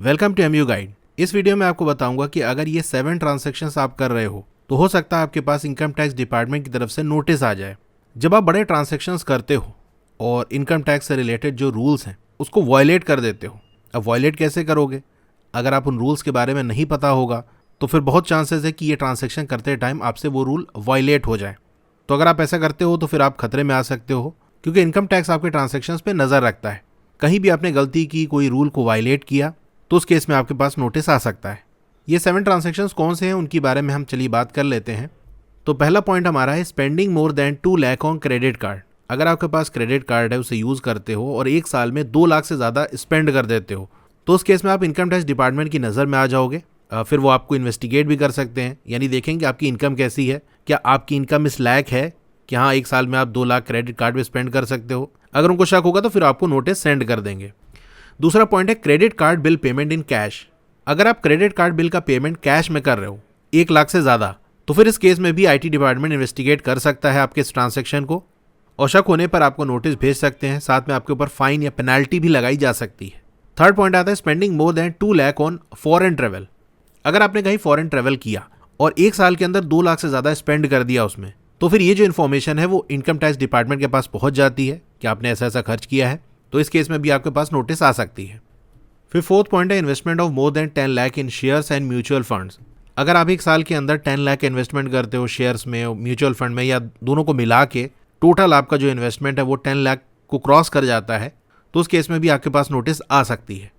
Welcome to MU guide. इस video में आपको बताऊंगा कि अगर ये 7 ट्रांजैक्शंस आप कर रहे हो तो हो सकता है आपके पास इनकम टैक्स डिपार्टमेंट की तरफ से नोटिस आ जाए। जब आप बड़े ट्रांजैक्शंस करते हो और इनकम टैक्स से रिलेटेड जो रूल्स हैं उसको वायलेट कर देते हो। अब वायलेट कैसे करोगे? अगर आप उन रूल्स के बारे में नहीं पता होगा तो फिर बहुत चांसेस है कि ये ट्रांजैक्शन करते टाइम आपसे वो रूल वायलेट हो जाए। तो अगर आप ऐसा करते हो तो फिर आप खतरे में आ सकते हो, क्योंकि इनकम टैक्स आपके ट्रांजैक्शंस पे नज़र रखता है। कहीं भी आपने गलती की, कोई रूल को वायलेट किया तो उस केस में आपके पास नोटिस आ सकता है। ये 7 ट्रांजैक्शंस कौन से हैं उनके बारे में हम चलिए बात कर लेते हैं। तो पहला पॉइंट हमारा है spending more than 2 lakh on credit card. अगर आपके पास क्रेडिट कार्ड है, उसे यूज़ करते हो और एक साल में 2 लाख से ज़्यादा स्पेंड कर देते हो तो उस केस में आप इनकम टैक्स डिपार्टमेंट की नज़र में आ जाओगे। फिर वो आपको इन्वेस्टिगेट भी कर सकते हैं, यानी देखेंगे आपकी इनकम कैसी है, क्या आपकी इनकम इस लायक है कि हाँ एक साल में आप 2 लाख क्रेडिट कार्ड में स्पेंड कर सकते हो। अगर उनको शक होगा तो फिर आपको नोटिस सेंड कर देंगे। दूसरा पॉइंट है credit card bill payment in cash. अगर आप क्रेडिट कार्ड बिल का पेमेंट कैश में कर रहे हो 1 लाख से ज़्यादा तो फिर इस केस में भी आईटी डिपार्टमेंट इन्वेस्टिगेट कर सकता है आपके इस ट्रांजैक्शन को और शक होने पर आपको नोटिस भेज सकते हैं। साथ में आपके ऊपर फाइन या पेनाल्टी भी लगाई जा सकती है। थर्ड पॉइंट आता है spending more than 2 lakh on foreign travel. अगर आपने कहीं फॉरेन ट्रेवल किया और एक साल के अंदर 2 लाख से ज़्यादा स्पेंड कर दिया उसमें, तो फिर ये जो इन्फॉर्मेशन है वो इनकम टैक्स डिपार्टमेंट के पास पहुंच जाती है कि आपने ऐसा ऐसा खर्च किया है, तो इस केस में भी आपके पास नोटिस आ सकती है। फिर फोर्थ पॉइंट है investment of more than 10 lakh in shares and mutual funds. अगर आप एक साल के अंदर 10 लाख इन्वेस्टमेंट करते हो शेयर्स में, म्यूचुअल फंड में या दोनों को मिला के टोटल आपका जो इन्वेस्टमेंट है वो 10 लाख को क्रॉस कर जाता है, तो उस केस में भी आपके पास नोटिस आ सकती है।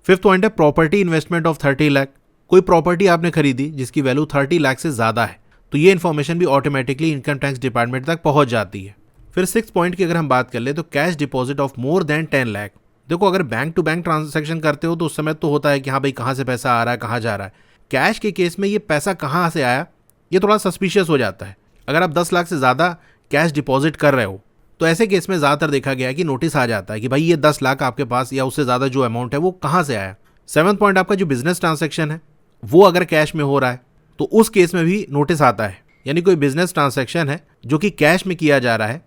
फिफ्थ पॉइंट है प्रॉपर्टी इन्वेस्टमेंट ऑफ 30 लाख। कोई प्रॉपर्टी आपने खरीदी जिसकी वैल्यू 30 लाख से ज़्यादा है तो ये इन्फॉर्मेशन भी ऑटोमेटिकली इनकम टैक्स डिपार्टमेंट तक पहुंच जाती है। फिर 6th पॉइंट की अगर हम बात कर ले तो cash deposit of more than 10 lakh. देखो अगर बैंक टू बैंक ट्रांजैक्शन करते हो तो उस समय तो होता है कि हाँ भाई कहाँ से पैसा आ रहा है, कहाँ जा रहा है। कैश के केस में ये पैसा कहाँ से आया ये थोड़ा सस्पिशियस हो जाता है। अगर आप 10 लाख से ज़्यादा कैश डिपॉजिट कर रहे हो तो ऐसे केस में ज़्यादातर देखा गया है कि नोटिस आ जाता है कि भाई ये 10 लाख आपके पास या उससे ज़्यादा जो अमाउंट है वो कहाँ से आया। 7th पॉइंट आपका जो बिजनेस ट्रांजैक्शन है वो अगर कैश में हो रहा है तो उस केस में भी नोटिस आता है। यानी कोई बिजनेस ट्रांजैक्शन है जो कि कैश में किया जा रहा है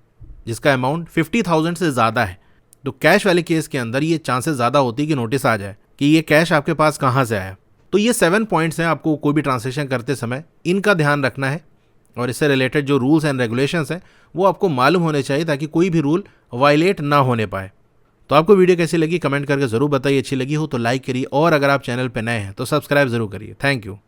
जिसका अमाउंट 50,000 से ज़्यादा है, तो कैश वाले केस के अंदर ये चांसेस ज़्यादा होती है कि नोटिस आ जाए कि ये कैश आपके पास कहाँ से आया। तो ये 7 पॉइंट्स हैं, आपको कोई भी ट्रांजैक्शन करते समय इनका ध्यान रखना है और इससे रिलेटेड जो रूल्स एंड रेगुलेशंस हैं वो आपको मालूम होने चाहिए ताकि कोई भी रूल वायलेट ना होने पाए। तो आपको वीडियो कैसी लगी कमेंट करके ज़रूर बताइए। अच्छी लगी हो तो लाइक करिए और अगर आप चैनल पर नए हैं तो सब्सक्राइब ज़रूर करिए। Thank you.